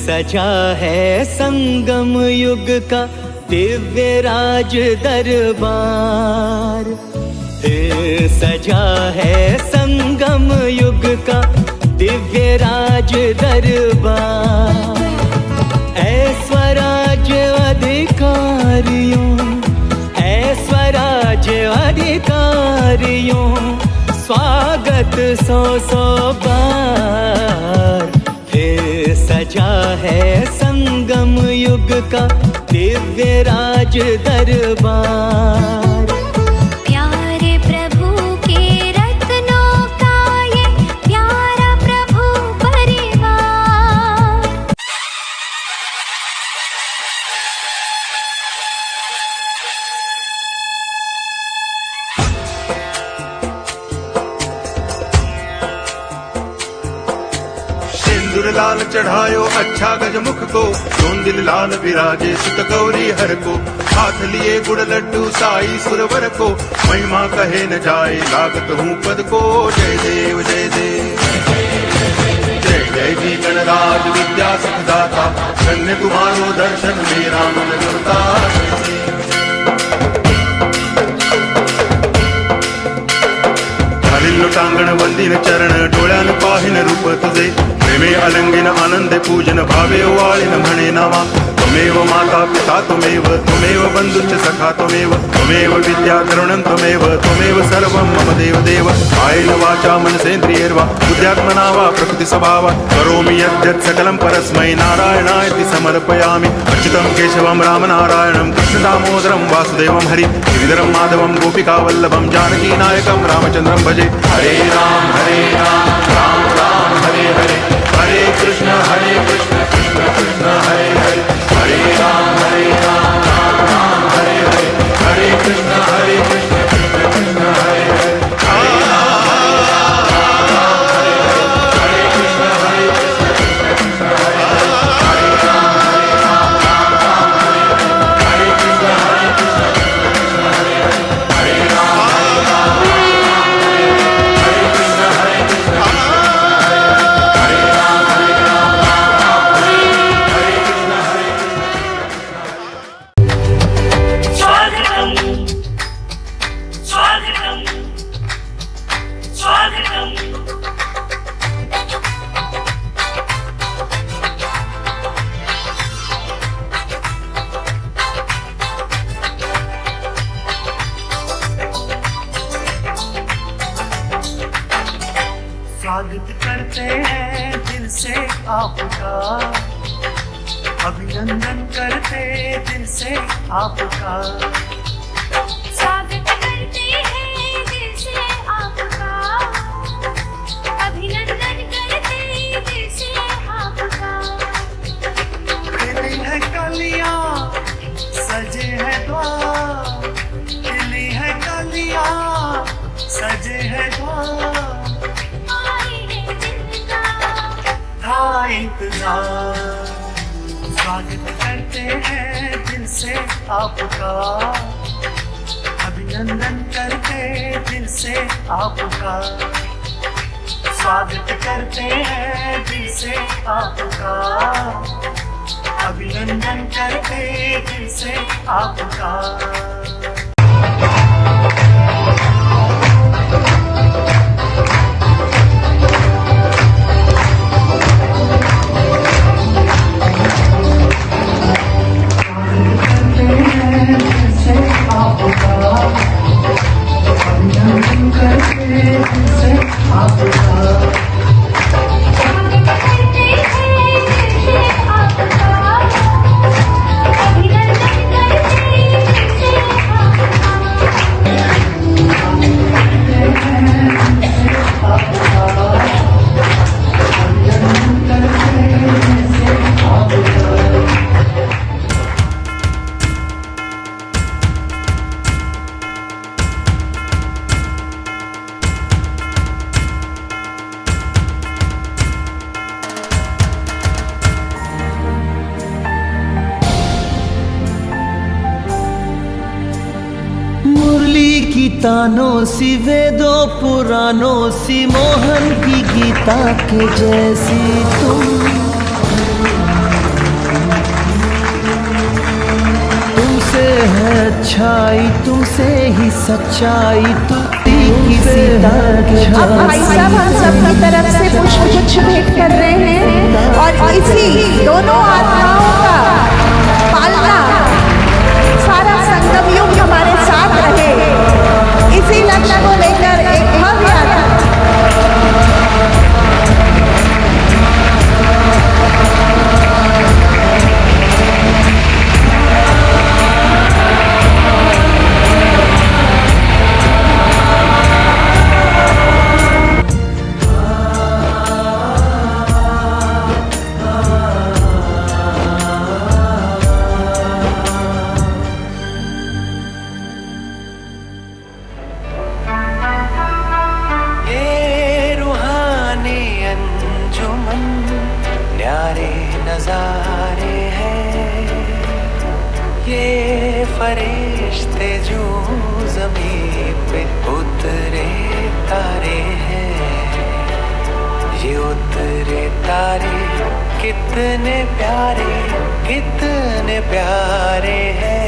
सजा है संगम युग का दिव्य राज दरबार। सजा है संगम युग का दिव्य राज दरबार। स्वराज्य अधिकारियों, स्वराज्य अधिकारियों, स्वागत सौ सौ बार। सजा है संगम युग का दिव्य राज दरबार। प्यारे प्रभु के रत्नों का ये प्यारा प्रभु परिवार। सिंदूर लाल चढ़ायो अच्छा गजमुख को, सोन दिल लाल विराजे सुत गौरी हर को। हाथ लिए गुड़ लड्डू साई सुरवर को, महिमा कहे न जाए लागत हूँ पद को। जय देव जय देव जय जय जी गणराज विद्या सुखदाता, धन्य तुम्हारो दर्शन मेरा मन करता। टांगण वंदिन चरण डोळ्यान पाहिन रूप तुझे, प्रेमे अलंगिन आनंद पूजन भावे ओवाळिन म्हणे नामा। त्वमेव माता पिता त्वमेव, त्वमेव बंधुश्च सखा त्वमेव, त्वमेव विद्या तरुणं त्वमेव, त्वमेव सर्वं मम देव देव। कायेन वाचा मनसेन्द्रियैर्वा बुद्ध्यात्मना वा प्रकृति स्वभावात् करोमि यद्यत् सकलं परस्मै नारायणायति समर्पयामि। अच्युतं केशवं रामनारायणं कृष्ण दामोदरं वासुदेवं हरि गिरिधरं माधवं गोपिकावल्लभं जानकी नायकं रामचन्द्रं भजे। हरे राम राम राम हरे हरे, हरे कृष्ण कृष्ण कृष्ण हरे हरे। हरे राम राम राम हरे हरे, हरे कृष्ण कृष्ण कृष्ण कृष्ण हरे हरे। स्वागत करते हैं दिल से आपका, अभिनंदन करते दिल से आपका। स्वागत करते हैं दिल से आपका, अभिनंदन करते दिल से आपका। खिली है कलियां सजे हैं द्वार, खिली है कलियां सजे हैं द्वार। था इंतजार, स्वागत करते हैं दिल से आपका, अभिनंदन करते दिल से आपका। स्वागत करते हैं दिल से आपका, अभिनंदन करते दिल से आपका। तानों सी वेदों पुराणों सी मोहन की गीता के जैसी तुम है अच्छाई तुमसे ही सच्चाई किसी अब भाई साहब हम सबकी तरफ से पुष्प भेंट कर रहे हैं और इसी दोनों आत्माओं का पालना सारा संगम युग हमारे साथ रहे, इसी लक्ष्य को लेकर एक भव्य नजारे हैं ये फरिश्ते जो ज़मीन पे उतरे तारे हैं, ये उतरे तारे कितने प्यारे हैं।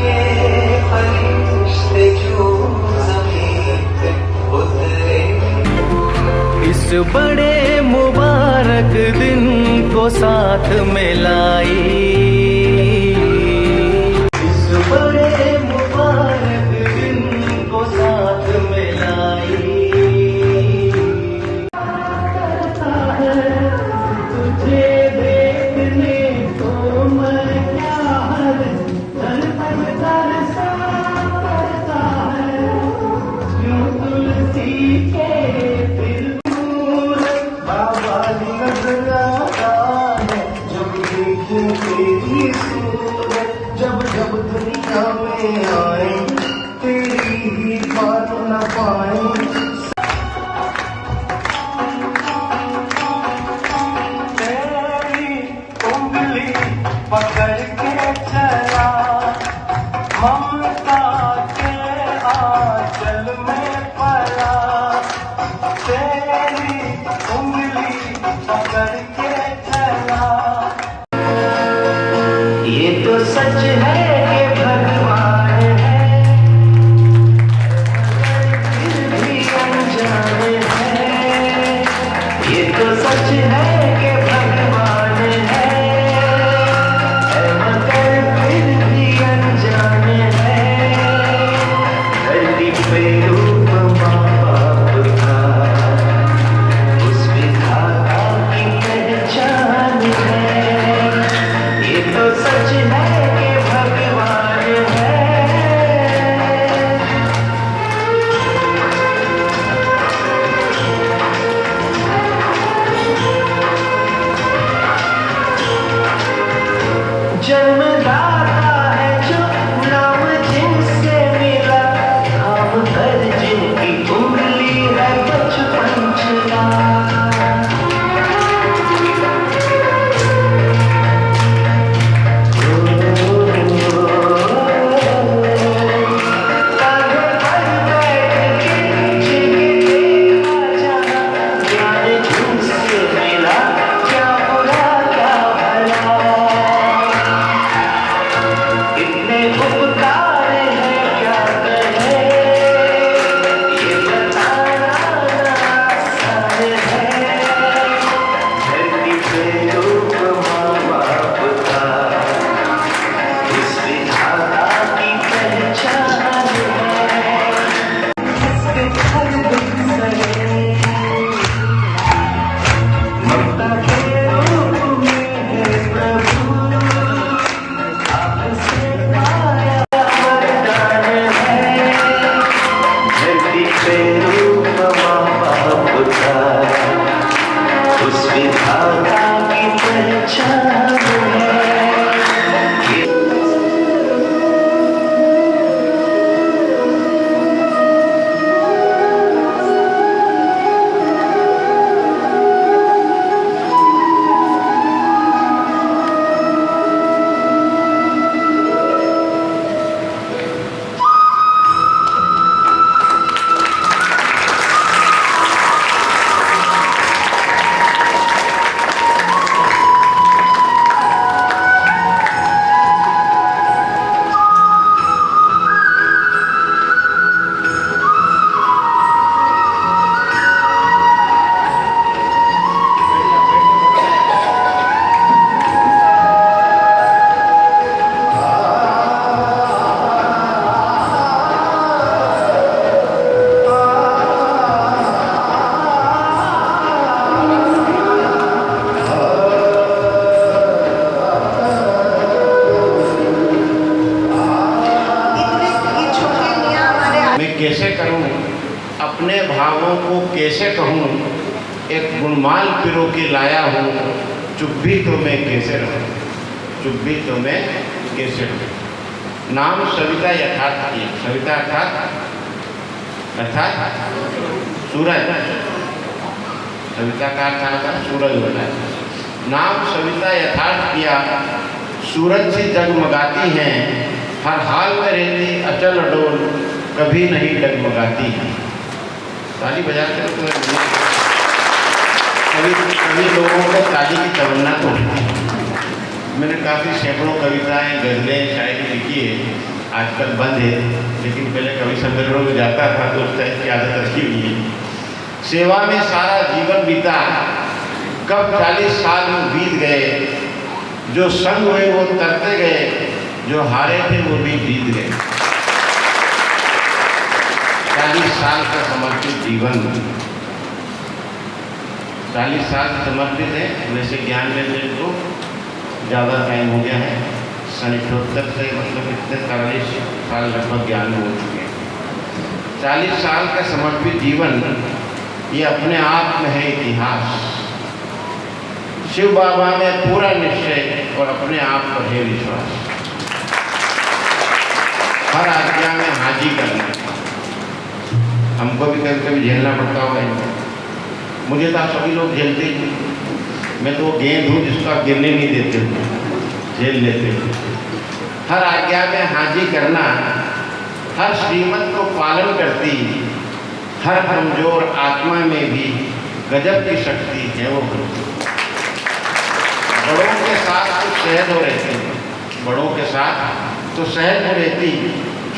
ये फरिश्ते जो ज़मीन पे उतरे इस बड़े मुबारक दिन को साथ में लाई, इस बड़े मुबारक दिन को साथ में लाई। तुझे देखने को मैं क्या हर तरसा करता है, यूं तुलसी के जब जब दुनिया में आए तेरी ही बात न पाए। तेरी उंगली पकड़ के चला ममता के आंचल में पला, तेरी उंगली पकड़ के चला। ये तो सच है कि भगवान है, फिर भी अनजान है। ये तो सच है कि भगवान है मगर फिर भी अनजान है। धरती पे रूप माँ बाप का उस विधाता की पहचान है। ये तो सच है कि भगवान है। जन्मदाता है जो नाम जिनसे मिला, काम कर जिनकी उंगली है बचपन चला। अपने भावों को कैसे कहूँ, एक गुणमाल पिरो के लाया हूँ, चुप भी तो मैं कैसे रहूँ, चुप भी तो मैं कैसे रहूँ। नाम सविता यथार्थ की, सविता अर्थात सूरज, सविता का अर्थ होता है सूरज होता है। नाम सविता यथार्थ किया, सूरज सी जगमगाती हैं, हर हाल में रहती अचल अडोल, कभी नहीं डगमगाती है। ताली बजाते हो तो कभी लोगों को ताली की तमन्ना तो है। मैंने काफ़ी सैकड़ों कविताएं, गज़लें, शायरी लिखी है, आजकल बंद है, लेकिन पहले कवि सम्मेलनों में जाता था तो उस टाइप की आदत रखी हुई है। सेवा में सारा जीवन बीता, कब 40 साल बीत गए, जो संग हुए वो तरते गए, जो हारे थे वो भी जीत गए। 40 साल का समर्पित जीवन, 40 साल समर्पित है। वैसे ज्ञान लेने को ज़्यादा टाइम हो गया है, 78 से मतलब इतने 40 साल लगभग ज्ञान में हो चुके हैं। 40 साल का समर्पित जीवन ये अपने आप में है इतिहास। शिव बाबा में पूरा निश्चय और अपने आप पर है विश्वास। हर आज्ञा में हाजी करना, हमको भी कभी कभी झेलना पड़ता होगा इनको। मुझे तो सभी लोग झेलते ही, मैं तो वो गेंद हूँ जिसको आप गिरने नहीं देते, झेल लेते हो। हर आज्ञा में हाजी करना, हर श्रीमत को पालन करती, हर कमजोर आत्मा में भी गजब की शक्ति है वो। बड़ों के साथ तो सहज हो रहती, बड़ों के साथ तो सहज हो रहती,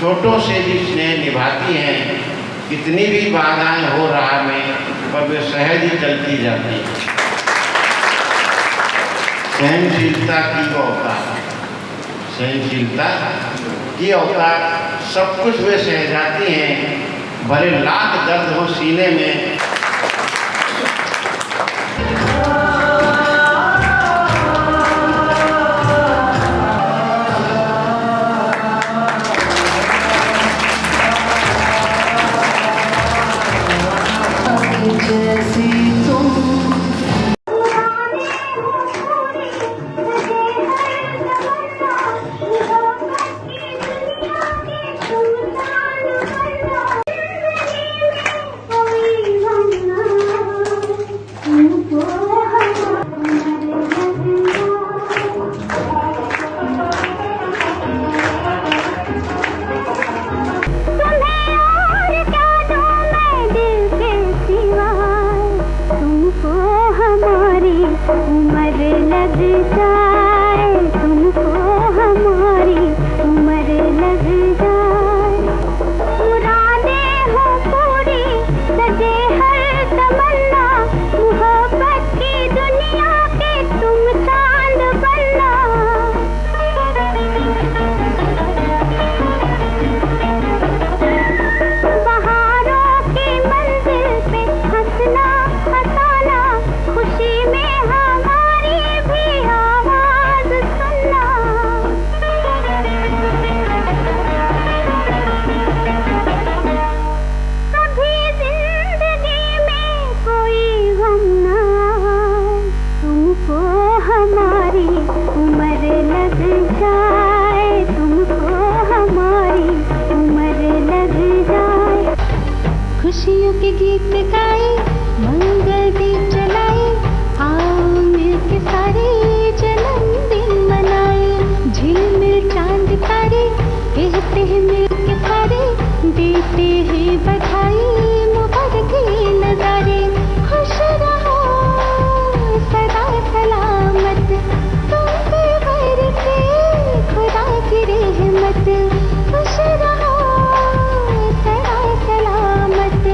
छोटों से भी स्नेह निभाती हैं। कितनी भी बाधाएं हो राह में, पर वे सहज ही चलती जाती। सहनशीलता की अवतार, सहनशीलता की अवतार, सब कुछ वे सह जाती हैं, भले लाख दर्द हो सीने में। जैसी तुम उम्र लग जाए, तुमको हमारी उम्र लग जाए। मुरादे हो पूरी, सजे हर तमन्ना, मोहब्बत की दुनिया के तुम चांद बनना। बहारों की मंजिल पे हंसना हंसाना, खुशी में हमारी भी आवाज सुनना। कभी जिंदगी में कोई गम ना आए, तुमको हमारी उम्र लग जाए, तुमको हमारी उम्र लग जाए। खुशियों के गीत गाए, मंगल दीप जलाए, आओ मिलके सारे जन्मदिन मनाए। झिलमिल चांद तारे कहते हैं मिलके सारे, देते हैं बधाई मुबारक नजारे। खुश रहो सदा सलामत, तुम पे बरसे खुदा की रहमत। खुश रहो सदा सलामत,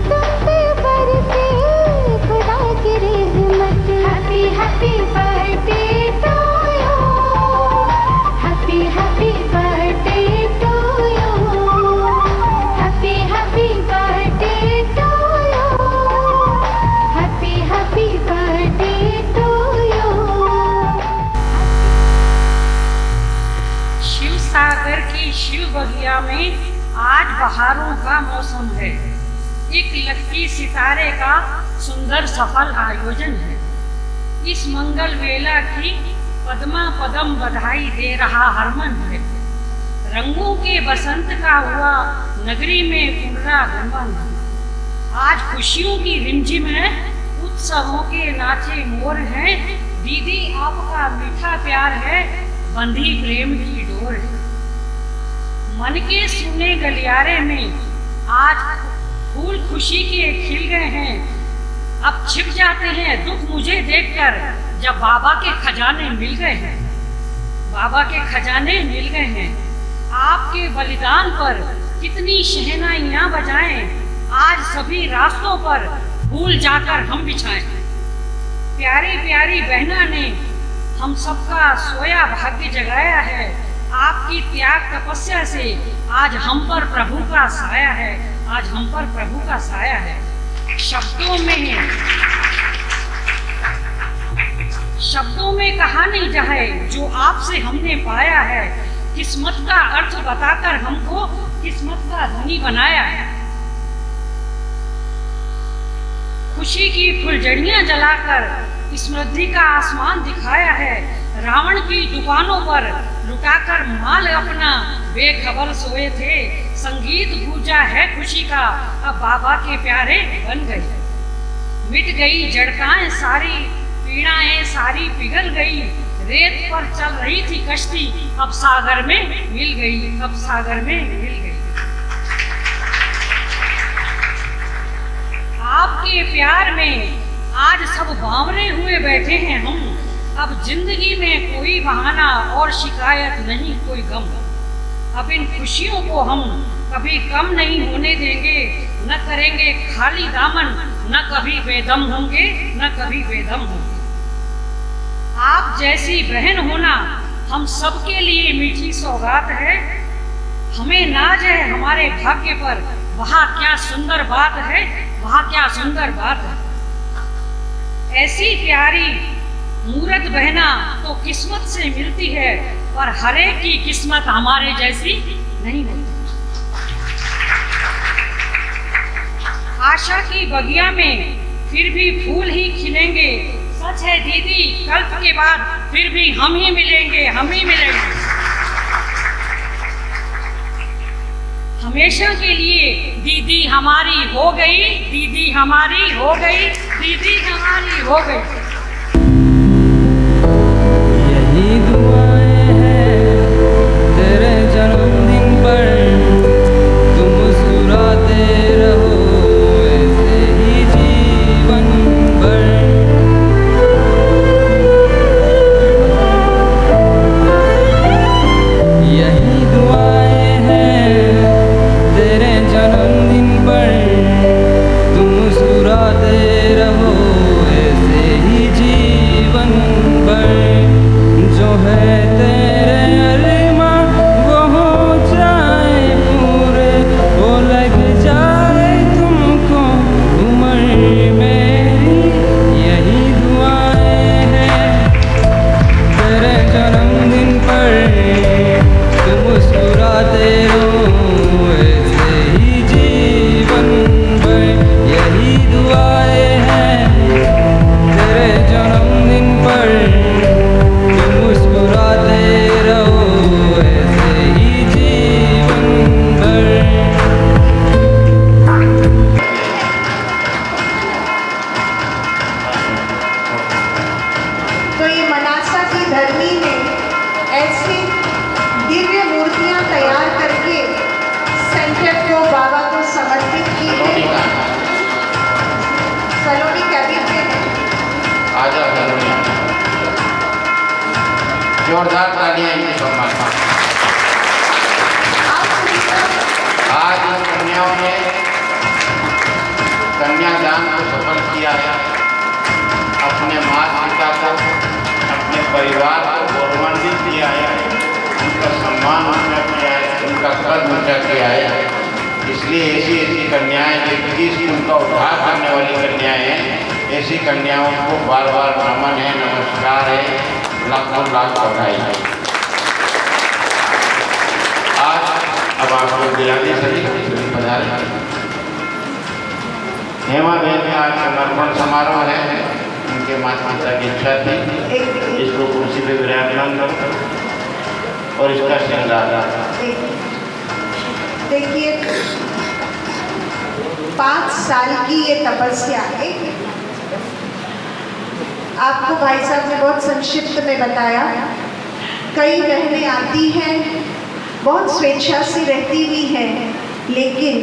तुम पे बरसे खुदा की रहमत। Happy happy birthday to you, happy happy birthday to you, happy happy birthday to you, happy happy birthday to you. Shiv Sagar की शिव बगिया में आज बहारों का मौसम है। एक लकी सितारे का सुंदर सफल आयोजन है। इस मंगल वेला की पद्मा पदम बधाई दे रहा हरमन है। रंगों के बसंत का हुआ नगरी में पुनरागमन। आज खुशियों की रिमझिम है, उत्सवों के नाचे मोर हैं। दीदी आपका मीठा प्यार है, बंधी प्रेम की डोर है। मन के सुने गलियारे में आज फूल खुशी के खिल गए हैं। अब छिप जाते हैं दुख मुझे देखकर, जब बाबा के खजाने मिल गए हैं। बाबा के खजाने मिल गए हैं। आपके बलिदान पर कितनी शहनाइयां बजाएं। आज सभी रास्तों पर फूल जाकर हम बिछाएं। प्यारी प्यारी बहना ने हम सबका सोया भाग्य जगाया है। आपकी त्याग तपस्या से आज हम पर प्रभु का साया है। आज हम पर प्रभु का साया है। शब्दों में कहा नहीं जाए जो आपसे हमने पाया है। किस्मत का अर्थ बताकर हमको किस्मत का धनी बनाया है। खुशी की फुलझड़ियां जलाकर समृद्धि का आसमान दिखाया है। रावण की दुकानों पर लुटाकर माल अपना बेखबर सोए थे। संगीत गूंजा है खुशी का, अब बाबा के प्यारे बन गए। मिट गई जड़काएं सारी, पीड़ाएं सारी पिघल गई। रेत पर चल रही थी कश्ती, अब सागर में मिल गई। अब सागर में मिल गई। आपके प्यार में आज सब बावरे हुए बैठे हैं हम। अब जिंदगी में कोई बहाना और शिकायत नहीं, कोई गम। अब इन खुशियों को हम कभी कम नहीं होने देंगे। न करेंगे खाली दामन, न कभी बेदम होंगे, न कभी बेदम होंगे। आप जैसी बहन होना हम सबके लिए मीठी सौगात है। हमें नाज है हमारे भाग्य पर, वहाँ क्या सुंदर बात है, वहाँ क्या सुंदर बात है। ऐसी प्यारी मूरत बहना तो किस्मत से मिलती है, पर हर एक की किस्मत हमारे जैसी नहीं होती। आशा की बगिया में फिर भी फूल ही खिलेंगे। सच है दीदी, कल्प के बाद फिर भी हम ही मिलेंगे, हम ही मिलेंगे। हमेशा के लिए दीदी हमारी हो गई, दीदी हमारी हो गई, दीदी हमारी हो गई। यही दुआएं हैं तेरे जन्मदिन पर, तुम मुस्कुराते रहो ऐसे ही जीवन भर। यही दुआएं हैं तेरे जन्मदिन पर, तुम मुस्कुराते रहो ऐसे ही जीवन भर। जो है तेरे अरमां वो हो जाए पूरे, वो लग जाए तुमको उम्र मेरी। यही दुआएं हैं तेरे जन्मदिन पर, तुम मुस्कुराते रहो ऐसे ही जीवन भर। यही दुआएं हैं तेरे जन्मदिन पर, तुम मुस्कुराते रहो ऐसे ही जीवन भर। तो ये मनासा की धरती में ऐसी दिव्य मूर्तियां तैयार करके सेंटर को बाबा को समर्पित की है। सलोनी कैबिन में है। आजा करोनिया, जोरदार तालियां इनके सम्मान में। आज इन कन्याओं ने कन्यादान को सफल किया है। अपने माता पिता को, अपने परिवार को गौरवान्वित किया है, उनका सम्मान ऊंचा किया है, उनका कद ऊंचा किया है। इसलिए ऐसी ऐसी कन्याएं जो इस उनका उद्धार करने वाली कन्याएं हैं, ऐसी कन्याओं को बार बार नमन है, नमस्कार है, लाखों लाख बधाई है। आज अब आप लोग दिलाने सभी पधारे। हेमा बहन का आज समर्पण समारोह है। उनके माता पिता की इच्छा थी इसको कुर्सी पे विराजमान करो और इसका श्रृंगार। देखिए 5 साल की ये तपस्या है। आपको भाई साहब ने बहुत संक्षिप्त में बताया। कई बहनें आती हैं, बहुत स्वेच्छा से रहती हुई हैं, लेकिन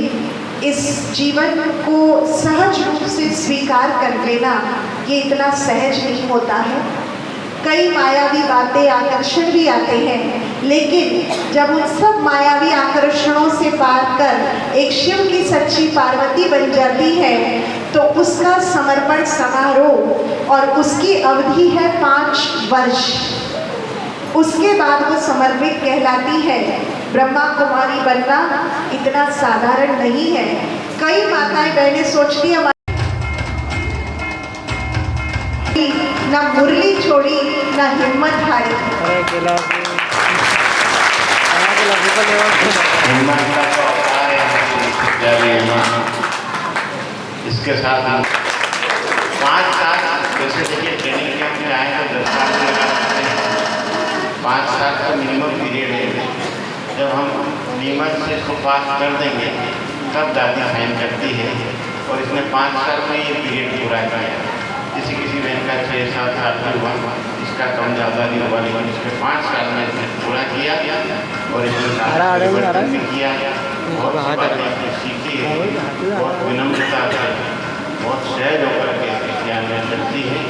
इस जीवन को सहज रूप से स्वीकार कर लेना ये इतना सहज नहीं होता है। कई मायावी बातें, आकर्षण भी आते हैं, लेकिन जब उन सब मायावी आकर्षणों से पार कर एक शिव की सच्ची पार्वती बन जाती है तो उसका समर्पण समारोह और उसकी अवधि है 5 वर्ष। उसके बाद वो समर्पित कहलाती है। ब्रह्मा कुमारी बनना इतना साधारण नहीं है। कई माताएं बहनें सोचती हैं ना मुरली छोड़ी ना हिम्मत हारी। इसके साथ हम 5 साल जैसे देखिए ट्रेनिंग कैंप में आए तो 10 साल लगा सकते हैं। 5 साल का मिनिमम पीरियड है। जब हम नियमित से इसको पास कर देंगे तब दादी साइन करती है और इसने 5 साल में ये पीरियड पूरा किया। किसी बहन का 6-7 साल का हुआ, इसका कम ज़्यादा नहीं हुआ, लेकिन इसके 5 साल में इसने पूरा किया और इसने परिवर्तन भी किया। बहुत सी बातें आपने सीखी है, बहुत विनम्रता से, बहुत सहज होकर के ज्ञान में चलती है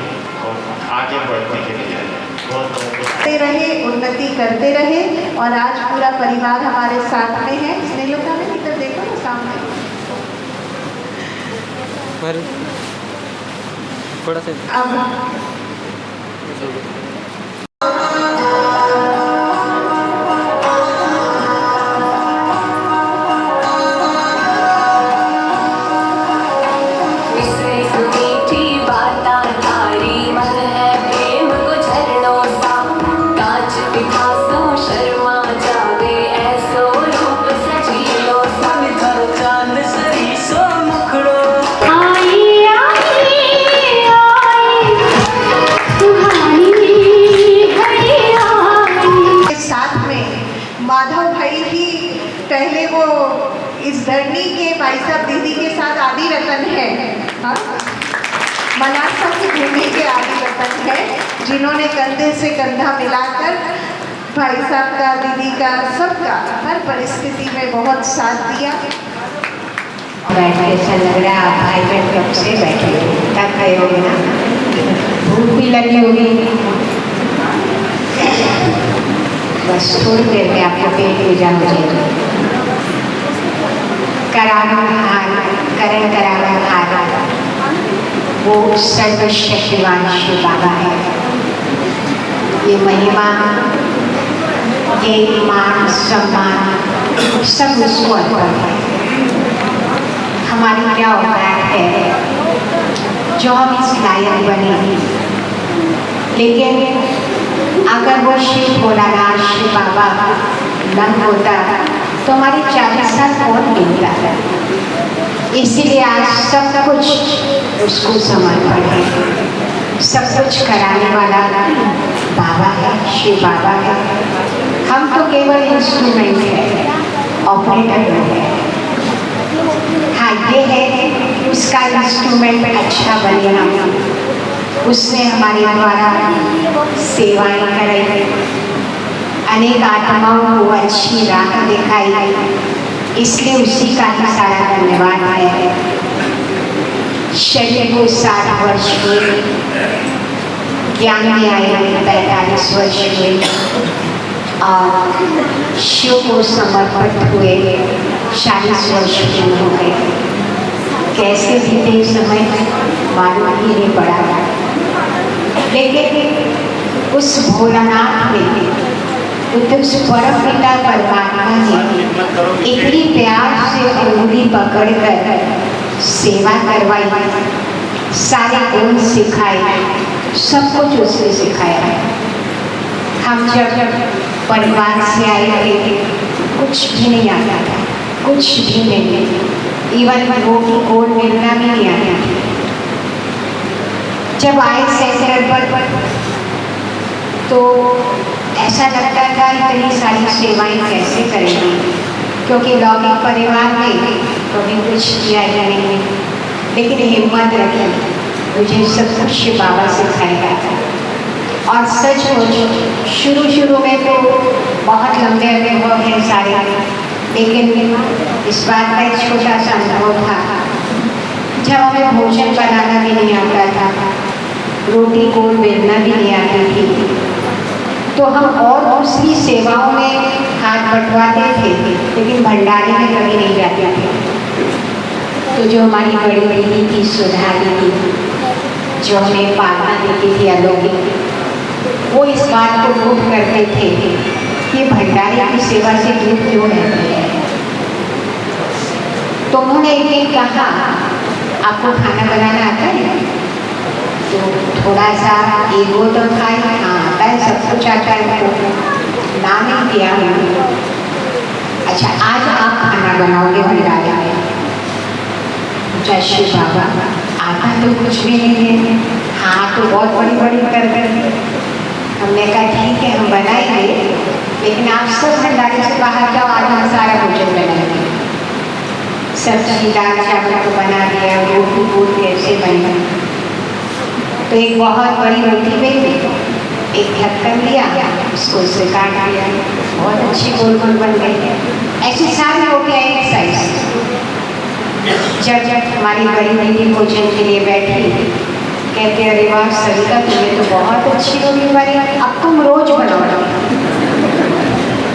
और आगे बढ़ती चली जाए। करते रहे, उन्नति करते रहे और आज पूरा परिवार हमारे साथ में है। स्नेहलता में इधर देखो ना सामने थोड़ा सा पहले वो इस धरनी के भाई साहब दीदी के साथ आदि रतन है। हाँ, मनासा की भूमि के आदि रतन है, जिन्होंने कंधे से कंधा मिलाकर भाई साहब का, दीदी का, सबका हर परिस्थिति में बहुत साथ दिया। बैठ के अच्छा लग रहा है। भाई बहन कब से बैठे तब गए होंगे ना, भूख भी लगी होगी। बस थोड़ी देर में आपको पेट पूजा हो जाएगी। करण कराना हार वो सर्वशक्तिवान शिव बाबा है। ये महिमा, ये मान सम्मान सब उसको अर्पण है। हमारी क्या औकात है जो हम इस लायक बने, लेकिन अगर वो शिव भोलानाथ शिव बाबा न होता तो हमारी 40 साल कौन मिलता है। इसीलिए आज सब कुछ उसको समर्पण है। सब कुछ कराने वाला बाबा है, शिव बाबा है। हम तो केवल इंस्ट्रूमेंट है, ऑपरेटर है। हाँ, ये है उसका इंस्ट्रूमेंट अच्छा बनेगा। उसने हमारे द्वारा सेवाएं कराई, अनेक आत्माओं को अच्छी राह दिखाई, इसलिए उसी का ही सारा धन्यवाद है। शरीर को 60 वर्ष हुए, ज्ञान में आए 45 वर्ष हुए और शिव को समर्पित हुए 40 वर्ष पूर्ण हो गए। कैसे बीते समय मालूम ही नहीं पड़ा, लेकिन उस भोलानाथ ने, उस परम पिता परमात्मा ने इतनी प्यार से उंगली पकड़कर सेवा करवाई, सारे गुण सिखाए, सब कुछ उसने सिखाया। हम जब परिवार से आए थे कुछ भी नहीं आता था, कुछ भी नहीं। इवन रोटी गोल मिलना भी नहीं आता। जब आए सेंटर पर तो ऐसा लगता था इतनी सारी सेवाएं कैसे करेंगे, क्योंकि लौकिक परिवार में कभी कुछ किया जाएंगे, लेकिन हिम्मत रखी, मुझे सब कुछ बाबा सिखाया था। और सचमुच शुरू में तो बहुत लंबे अनुभव हैं सारे, लेकिन इस बात का एक छोटा सा अनुभव था जब हमें भोजन बनाना भी नहीं आता था, रोटी गोल बेलना भी नहीं आती थी, तो हम और दूसरी सेवाओं में हाथ बंटवाते थे, लेकिन भंडारे में कभी नहीं जाते थे। तो जो हमारी बड़ी दीदी थी सुधा दीदी, जो हमें पालना देती थी अलौकिक, वो इस बात को नोट करते थे कि भंडारे की सेवा से दूर क्यों रहती है। तो उन्होंने एक दिन कहा, आपको खाना बनाना आता है? तो थोड़ा सा ईगो तो था, हाँ आता है, सब कुछ आता है, ना नहीं किया। अच्छा आज आप खाना बनाओगे भंडारे में? जय श्री बाबा, आता तो कुछ भी नहीं है, हाँ तो बहुत बड़ी बड़ी कर हमने कहा ठीक है हम बनाएंगे, लेकिन आप सब भंडारे से बाहर जाओ, आज हम सारा भोजन बनाएंगे। सब्जी दाल चावल को बना दिया, रोटी गोल ऐसे बना, तो एक बहुत बड़ी रोटी बेली, एक ढक्कन लिया, उसको से काट दिया, बहुत अच्छी गोल गोल बन गई। ऐसी सारी रोटियाँ एक साइज। जब हमारी बड़ी दीदी भोजन के लिए बैठी, कहते अरे वाह सरिता तुम्हें तो बहुत अच्छी रोटी बनी, अब तुम रोज बनाओ।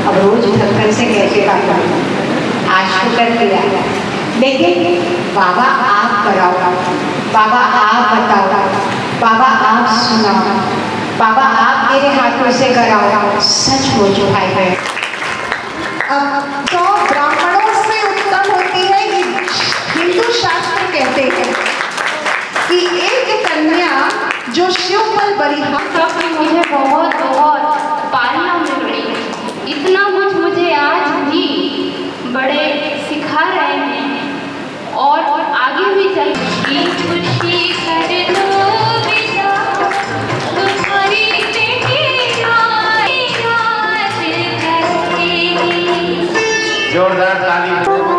अब रोज ढक्कन से कैसे काटो, आज तो कर दिया, लेकिन बाबा आप कराओ, बाबा आप बताओ, बाबा आप सुनाओ, बाबा आप मेरे हाथों से कराओ। सच बोझो भाई बहन, तो ब्राह्मणों से उत्तम होती है कि हिंदू शास्त्र कहते हैं कि एक कन्या जो शिव पर बलिहार, मुझे बहुत पालना मिल रही है, इतना कुछ मुझे आज भी बड़े सिखा रहे हैं और आगे भी चल। खुशी कर लो बेटा, तुम्हारी बेटी राज करेगी। जोरदार ताली।